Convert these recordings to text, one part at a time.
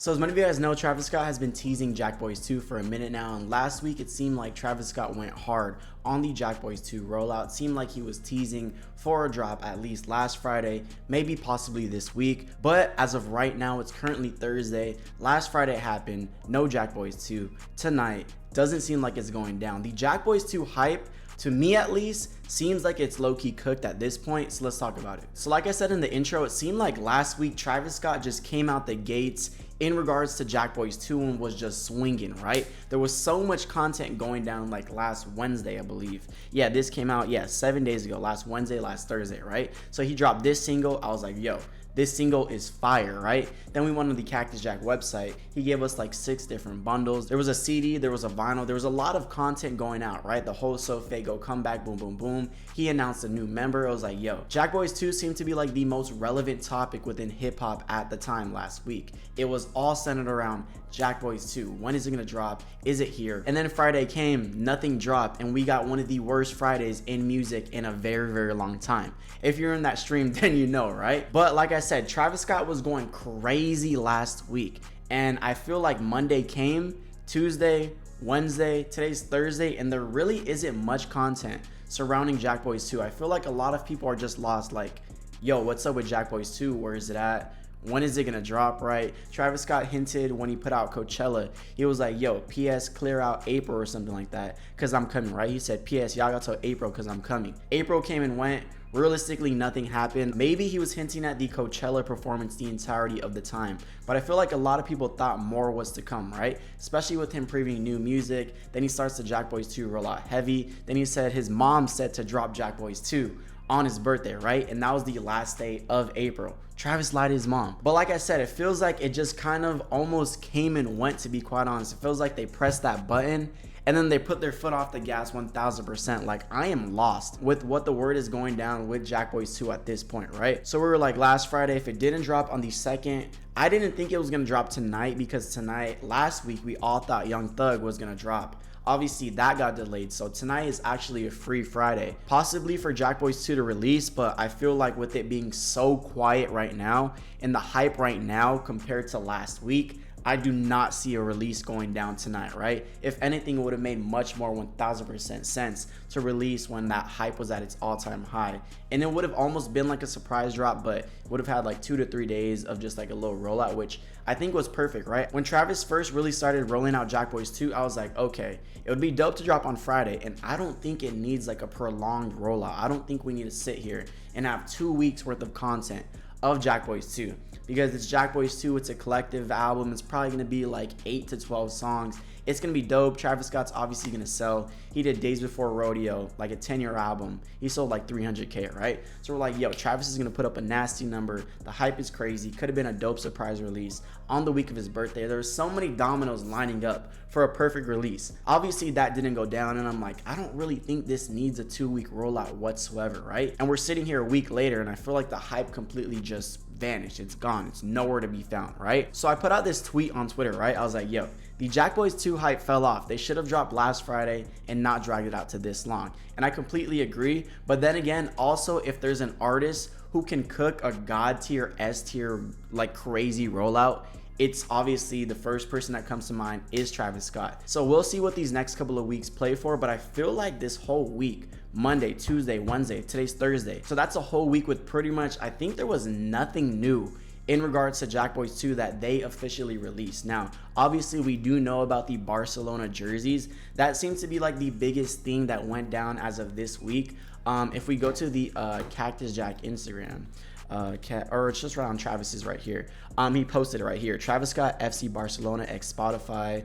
So as many of you guys know, Travis Scott has been teasing JACKBOYS 2 for a minute now, and last week it seemed like Travis Scott went hard on the JACKBOYS 2 rollout. Seemed like he was teasing for a drop at least last Friday, maybe possibly this week, but as of right now, it's currently Thursday. Last Friday it happened, no JACKBOYS 2. Tonight, doesn't seem like it's going down. The JACKBOYS 2 hype, to me at least, seems like it's low-key cooked at this point, so let's talk about it. So like I said in the intro, it seemed like last week Travis Scott just came out the gates in regards to JACKBOYS 2 and was just swinging, right? There was so much content going down like last Wednesday, I believe. Yeah, this came out, 7 days ago, last Wednesday, last Thursday, right? So he dropped this single. I was like, yo, this single is fire, right? Then we went on the Cactus Jack website. He gave us like 6 different bundles. There was a CD, there was a vinyl, there was a lot of content going out, right? The whole So Fake Go Comeback, boom, boom, boom. He announced a new member. I was like, yo, JACKBOYS 2 seemed to be like the most relevant topic within hip hop at the time last week. It was all centered around JACKBOYS 2. When is it gonna drop? Is it here? And then Friday came, nothing dropped, and we got one of the worst Fridays in music in a very, very long time. If you're in that stream, then you know, right? But like I said, Travis Scott was going crazy last week, and I feel like Monday came, Tuesday, Wednesday, today's Thursday, and there really isn't much content surrounding JACKBOYS 2. I feel like a lot of people are just lost, like, yo, what's up with JACKBOYS 2? Where is it at? When is it gonna drop, right? Travis Scott hinted when he put out Coachella, he was like, yo, PS clear out April or something like that, cause I'm coming, right? He said, PS, y'all got till April cause I'm coming. April came and went. Realistically, nothing happened. Maybe he was hinting at the Coachella performance the entirety of the time, but I feel like a lot of people thought more was to come, right? Especially with him previewing new music. Then he starts the JACKBOYS 2 rollout heavy. Then he said his mom said to drop JACKBOYS 2 on his birthday, right? And that was the last day of April. Travis lied to his mom. But like I said, it feels like it just kind of almost came and went, to be quite honest. It feels like they pressed that button and then they put their foot off the gas 1000%. Like, I am lost with what the word is going down with JACKBOYS 2 at this point, right? So we were like, last Friday, if it didn't drop on the 2nd, I didn't think it was gonna drop tonight, because tonight, last week, we all thought Young Thug was gonna drop. Obviously that got delayed, so tonight is actually a free Friday, possibly for JACKBOYS 2 to release. But I feel like with it being so quiet right now and the hype right now compared to last week, I do not see a release going down tonight, right? If anything, it would have made much more 1000% sense to release when that hype was at its all-time high, and it would have almost been like a surprise drop, but would have had like 2 to 3 days of just like a little rollout, which I think was perfect, right? When Travis first really started rolling out JACKBOYS 2, I was like, okay, it would be dope to drop on Friday, and I don't think it needs like a prolonged rollout. I don't think we need to sit here and have 2 weeks worth of content of JACKBOYS 2, because it's JACKBOYS 2, it's a collective album. It's probably gonna be like 8 to 12 songs. It's gonna be dope. Travis Scott's obviously gonna sell. He did Days Before Rodeo, like a 10-year album. He sold like 300K, right? So we're like, yo, Travis is gonna put up a nasty number. The hype is crazy. Could have been a dope surprise release on the week of his birthday. There's so many dominoes lining up for a perfect release. Obviously that didn't go down, and I'm like, I don't really think this needs a 2-week rollout whatsoever, right? And we're sitting here a week later, and I feel like the hype completely just vanished. It's gone. It's nowhere to be found, right? So I put out this tweet on Twitter, right? I was like, yo, the JACKBOYS 2 hype fell off. They should have dropped last Friday and not dragged it out to this long. And I completely agree. But then again, also, if there's an artist who can cook a god tier, S tier, like crazy rollout, it's obviously the first person that comes to mind is Travis Scott. So we'll see what these next couple of weeks play for, but I feel like this whole week, Monday, Tuesday, Wednesday, today's Thursday, so that's a whole week with pretty much, I think there was nothing new in regards to JACKBOYS 2 that they officially released. Now, obviously we do know about the Barcelona jerseys. That seems to be like the biggest thing that went down as of this week. If we go to the Cactus Jack Instagram, or it's just right on Travis's right here. He posted it right here. Travis Scott FC Barcelona x Spotify.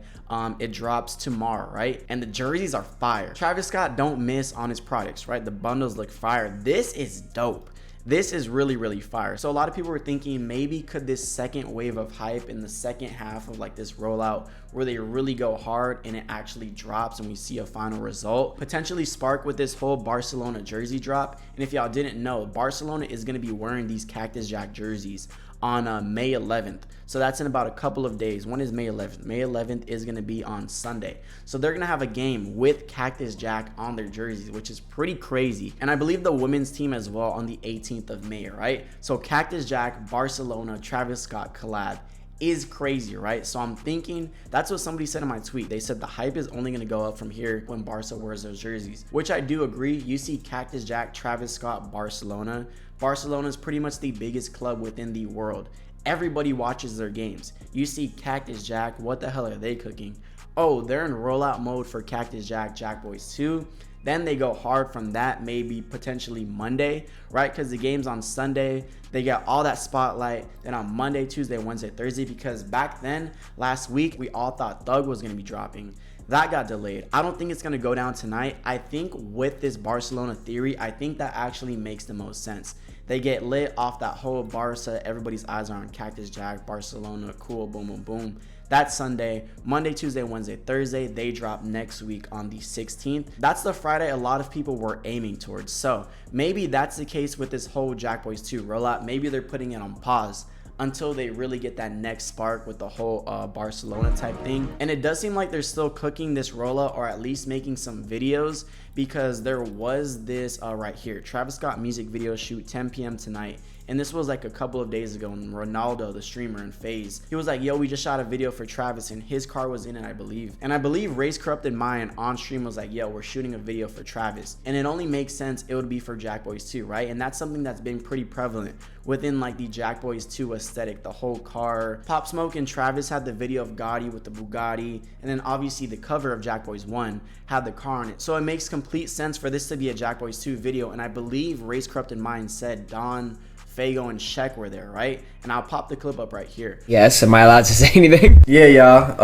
It drops tomorrow, right? And the jerseys are fire. Travis Scott don't miss on his products, right? The bundles look fire. This is dope. This is really, really fire. So a lot of people were thinking, maybe could this second wave of hype in the second half of like this rollout, where they really go hard and it actually drops and we see a final result, potentially spark with this whole Barcelona jersey drop. And if y'all didn't know, Barcelona is going to be wearing these Cactus Jack jerseys on May 11th. So that's in about a couple of days. When is May 11th? May 11th is going to be on Sunday. So they're going to have a game with Cactus Jack on their jerseys, which is pretty crazy. And I believe the women's team as well on the 18th of May, right? So Cactus Jack, Barcelona, Travis Scott collab is crazy, right? So I'm thinking that's what somebody said in my tweet. They said the hype is only going to go up from here when Barca wears those jerseys, which I do agree. You see Cactus Jack, Travis Scott, Barcelona. Barcelona is pretty much the biggest club within the world. Everybody watches their games. You see Cactus Jack, what the hell are they cooking? Oh, they're in rollout mode for Cactus Jack, JACKBOYS 2. Then they go hard from that, maybe potentially Monday, right? Because the game's on Sunday. They get all that spotlight. Then on Monday, Tuesday, Wednesday, Thursday, because back then, last week, we all thought Thug was going to be dropping. That got delayed. I don't think it's going to go down tonight. I think with this Barcelona theory, I think that actually makes the most sense. They get lit off that whole Barca. Everybody's eyes are on Cactus Jack, Barcelona, cool, boom, boom, boom. That's Sunday. Monday, Tuesday, Wednesday, Thursday. They drop next week on the 16th. That's the Friday a lot of people were aiming towards. So maybe that's the case with this whole JACKBOYS 2 rollout. Maybe they're putting it on pause until they really get that next spark with the whole Barcelona type thing. And it does seem like they're still cooking this rollout, or at least making some videos, because there was this right here, Travis Scott music video shoot 10 p.m. tonight. And this was like a couple of days ago, and Ronaldo, the streamer and FaZe, he was like, yo, we just shot a video for Travis, and his car was in it, I believe. And I believe Race Corrupted Mind on stream was like, yo, we're shooting a video for Travis. And it only makes sense it would be for JACKBOYS 2, right? And that's something that's been pretty prevalent within like the JACKBOYS 2 aesthetic, the whole car. Pop Smoke and Travis had the video of Gotti with the Bugatti, and then obviously the cover of JACKBOYS 1 had the car on it. So it makes complete sense for this to be a JACKBOYS 2 video, and I believe Race Corrupted Mind said Don, Fago, and Sheck were there, right? And I'll pop the clip up right here. Yes, am I allowed to say anything? Yeah.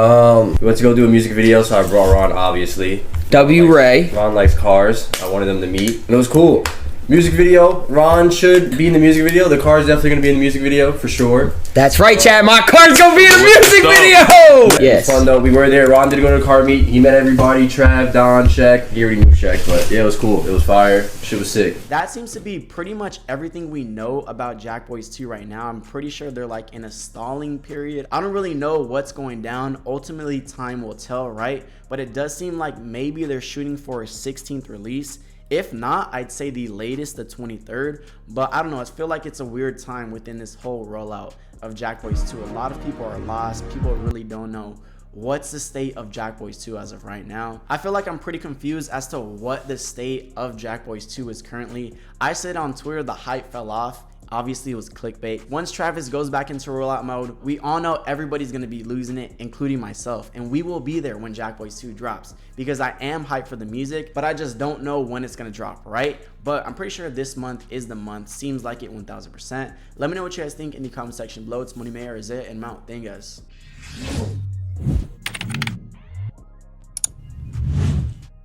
We went to go do a music video, so I brought Ron, obviously. Ray. Ron likes cars. I wanted them to meet, and it was cool. Music video. Ron should be in the music video. The car is definitely gonna be in the music video for sure. That's right, Chad. My car's gonna be in the music video. Yes. Fun though. We were there. Ron did go to a car meet. He met everybody. Trav, Don, Sheck. He already knew Sheck, but yeah, it was cool. It was fire. Shit was sick. That seems to be pretty much everything we know about JACKBOYS 2 right now. I'm pretty sure they're like in a stalling period. I don't really know what's going down. Ultimately, time will tell, right? But it does seem like maybe they're shooting for a 16th release. If not, I'd say the latest, the 23rd. But I don't know. I feel like it's a weird time within this whole rollout of JACKBOYS 2. A lot of people are lost. People really don't know what's the state of JACKBOYS 2 as of right now. I feel like I'm pretty confused as to what the state of JACKBOYS 2 is currently. I said on Twitter the hype fell off. Obviously, it was clickbait. Once Travis goes back into rollout mode, we all know everybody's going to be losing it, including myself. And we will be there when JACKBOYS 2 drops, because I am hyped for the music, but I just don't know when it's going to drop, right? But I'm pretty sure this month is the month. Seems like it 1000%. Let me know what you guys think in the comment section below. It's MONEYMAY or is it? And Mount. Thank you guys.